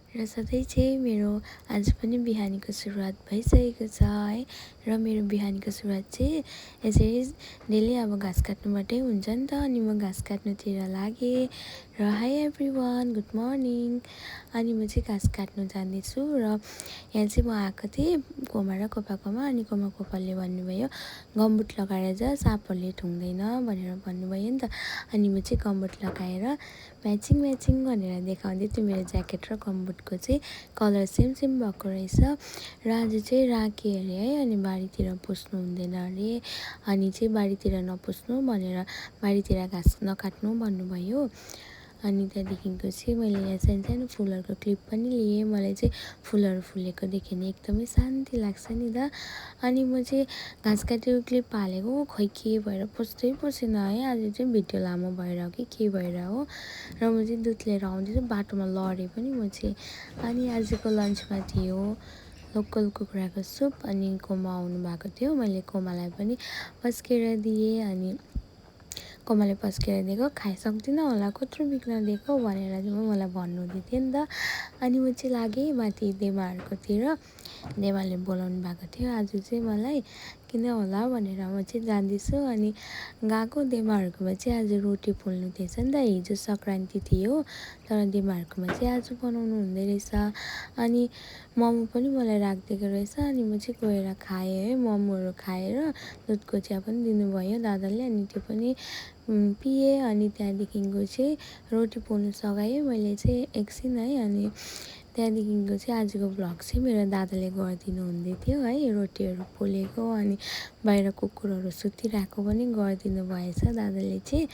र सधैँ चाहिँ मेरो आज पनि बिहानीको सुरुवात भइसकेको छ है। र मेरो बिहानीको सुरुवात चाहिँ यसरी डेली अब घाँस काट्नुबाटै हुन्छ नि त। अनि म घाँस काट्नुतिर लागेँ। र हाई एभ्रिवान, गुड मर्निङ। अनि म चाहिँ घाँस काट्नु जाँदैछु र यहाँ चाहिँ म आएको थिएँ कोमा र कोपाकोमा। अनि कोपाले भन्नुभयो गम्बुट लगाएर जा, सापहरूले ठुङ्दैन भनेर भन्नुभयो नि त। अनि म चाहिँ गम्बुट लगाएर म्याचिङ भनेर देखाउँदै थिएँ। मेरो ज्याकेट र गम्बुटको चाहिँ कलर सेम भएको रहेछ। र आज चाहिँ राखेँ अरे है। अनि बारीतिर पस्नु हुँदैन अरे। अनि चाहिँ बारीतिर नपस्नु भनेर बारीतिर घाँस नकाट्नु भन्नुभयो। अनि त्यहाँदेखिको चाहिँ मैले यहाँ सानो फुलहरूको क्लिप पनि लिएँ। मलाई चाहिँ फुलहरू फुलेको देख्यो भने एकदमै शान्ति लाग्छ नि त। अनि म चाहिँ घाँस काटेको क्लिप हालेको खोइ के भएर पस्दै पसेन है। आज चाहिँ भिडियो लामो भएर हो कि के भएर हो। र म चाहिँ दुध लिएर आउँदैछु, बाटोमा लडेँ पनि म चाहिँ। अनि आजको लन्चमा थियो लोकल कुखुराको सुप। अनि कोमा आउनु भएको थियो, मैले कोमालाई पनि पस्केर दिएँ। अनि कोमाले पस्केर दिएको खाइसक्दिनँ होला, कत्रो बिग्न दिएको भनेर चाहिँ मलाई भन्नु हुँदै थियो नि त। अनि म चाहिँ लागेँ माथि देमाहरूकोतिर। देमाले बोलाउनु भएको थियो आज चाहिँ मलाई किन होला भनेर म चाहिँ जाँदैछु। अनि गएको देमाहरूकोमा चाहिँ आज रोटी पोल्नु थिएछ नि त। हिजो सङ्क्रान्ति थियो तर देमाहरूकोमा चाहिँ आज बनाउनु हुँदै रहेछ। अनि मोमो पनि मलाई राखिदिएको रहेछ। अनि म चाहिँ गएर खाएँ है। मोमोहरू खाएर दुधको चिया पनि दिनुभयो दादाले। अनि त्यो पनि पिएँ। अनि त्यहाँदेखिको चाहिँ रोटी पोल्नु सघाएँ मैले चाहिँ एकछिन है। अनि त्यहाँदेखिको चाहिँ आजको भ्लग चाहिँ मेरो दादाले गरिदिनु हुँदै थियो है। रोटीहरू पोलेको अनि बाहिर कुकुरहरू सुतिरहेको पनि गरिदिनु भएछ दादाले चाहिँ।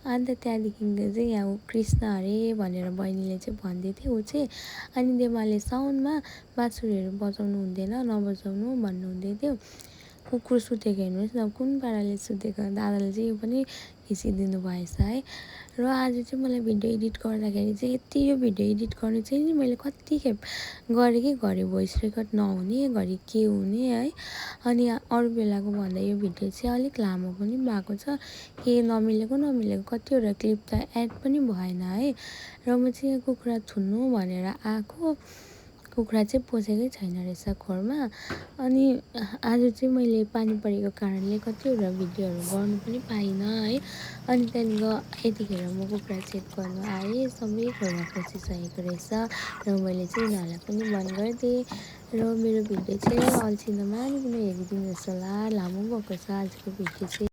अन्त त्यहाँदेखिको चाहिँ यहाँ कृष्ण अरे भनेर बहिनीले चाहिँ भन्दै थियो ऊ चाहिँ। अनि देमाले साउन्डमा बाँसुरीहरू बजाउनु हुँदैन, नबजाउनु भन्नुहुँदै थियो। कुकुर सुतेको हेर्नुहोस् न कुन पाराले सुतेको। दादाले चाहिँ यो पनि खिचिदिनु भएछ है। र आज चाहिँ मलाई भिडियो एडिट गर्दाखेरि चाहिँ यति यो भिडियो एडिट गर्नु चाहिँ नि मैले कतिखेप गरेँ कि घरि भोइस रेकर्ड नहुने, घरि के हुने है। अनि अरू बेलाको भन्दा यो भिडियो चाहिँ अलिक लामो पनि भएको छ। के नमिलेको कतिवटा क्लिप त एड पनि भएन है। र म चाहिँ यहाँ कुखुरा थुन्नु भनेर आएको। कुखुरा चाहिँ पसेकै छैन रहेछ खोरमा। अनि आज चाहिँ मैले पानी परेको कारणले कतिवटा भिडियोहरू गर्नु पनि पाइनँ है। अनि त्यहाँदेखिको यतिखेर म कुखुरा चेक गर्नु आएँ, सबै खोरमा पसिसकेको रहेछ। र मैले चाहिँ यिनीहरूलाई पनि बन्द गरिदिएँ। र मेरो भिडियो चाहिँ अल्छी नमानिकन हेरिदिनुहोस् होला, लामो भएको छ आजको भिडियो चाहिँ।